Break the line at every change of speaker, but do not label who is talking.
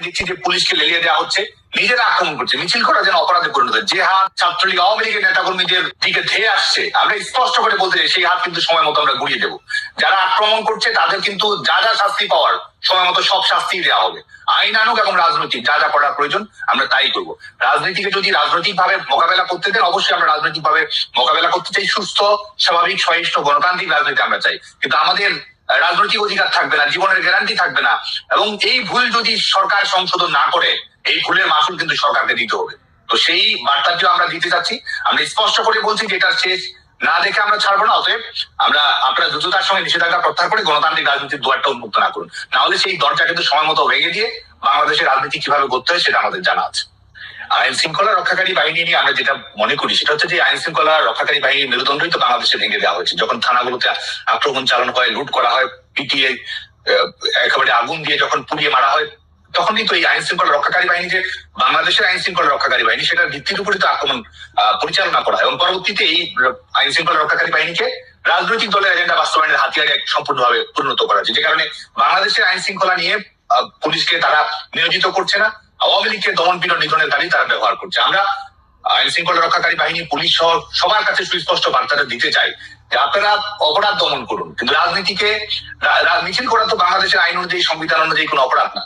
দেখছি যে পুলিশকে লেলিয়ে দেওয়া হচ্ছে, নিজেরা আক্রমণ করছে, মিছিল করা যেন অপরাধে পরিণত। যে হাত ছাত্রলীগ আওয়ামী লীগের নেতাকর্মীদের দিকে ধেয়ে আসছে, আমরা স্পষ্ট করে বলতে চাই সেই হাত কিন্তু সময় মতো আমরা গুড়িয়ে দেবো। যারা আক্রমণ করছে তাদের কিন্তু যা যা শাস্তি পাওয়ার সময় মতো সব শাস্তি দেওয়া হবে। আইন আনুক এবং রাজনৈতিক যা যা করার প্রয়োজন আমরা তাই করবো। রাজনীতিকে যদি রাজনৈতিক ভাবে মোকাবেলা করতে দেন, অবশ্যই আমরা রাজনৈতিক ভাবে মোকাবেলা করতে চাই। সুস্থ, স্বাভাবিক, সহিষ্ণু, গণতান্ত্রিক রাজনীতি আমরা চাই। কিন্তু আমাদের রাজনৈতিক অধিকার থাকবে না, জীবনের গ্যারান্টি থাকবে না। এবং এই ভুল যদি সরকার সংশোধন না করে, এই ভুলের মাসুল কিন্তু সরকারকে দিতে হবে। তো সেই বার্তাটি আমরা দিতে চাচ্ছি। আমরা স্পষ্ট করে বলছি যে এটা শেষ না দেখে আমরা ছাড়বো না। অতএব আমরা আপনারা দ্রুততার সঙ্গে নিষেধাজ্ঞা প্রত্যাহার করে গণতান্ত্রিক রাজনীতির দুয়ারটা উন্মুক্ত না করুন, না হলে সেই দরজা কিন্তু সময় মতো ভেঙে দিয়ে বাংলাদেশের রাজনীতি কিভাবে করতে হয় সেটা আমাদের জানা আছে। আইন শৃঙ্খলা রক্ষাকারী বাহিনী নিয়ে আমরা যেটা মনে করি সেটা হচ্ছে যে আইন শৃঙ্খলা রক্ষাকারী বাহিনীর মেরুদণ্ডই তো বাংলাদেশে ভেঙে দেওয়া হয়েছে। যখন থানাগুলোতে আক্রমণ চালানো হয়, লুট করা হয়, পিটিয়ে একেবারে আগুন দিয়ে যখন পুড়িয়ে মারা হয়, তখন কিন্তু এই আইন শৃঙ্খলা রক্ষাকারী বাহিনী যে বাংলাদেশের আইন শৃঙ্খলা রক্ষাকারী বাহিনী সেটার ভিত্তির উপরে তো আক্রমণ পরিচালনা করা হয়। এবং পরবর্তীতে এই আইন শৃঙ্খলা রক্ষাকারী বাহিনীকে রাজনৈতিক দলের এজেন্ডা বাস্তবায়নের হাতিয়ারে সম্পূর্ণভাবে পরিণত করা হচ্ছে, যে কারণে বাংলাদেশের আইন শৃঙ্খলা নিয়ে পুলিশকে তারা নিয়োজিত করছে না, আওয়ামী লীগকে দমন পীড়ন নিধনের কাজে তারা ব্যবহার করছে। আমরা আইন শৃঙ্খলা রক্ষাকারী বাহিনী, পুলিশ সহ সবার কাছে সুস্পষ্ট বার্তাটা দিতে চাই যে আপনারা অপরাধ দমন করুন, কিন্তু রাজনীতিকে মিছিল করা তো বাংলাদেশের আইন অনুযায়ী, সংবিধান অনুযায়ী কোনো অপরাধ না।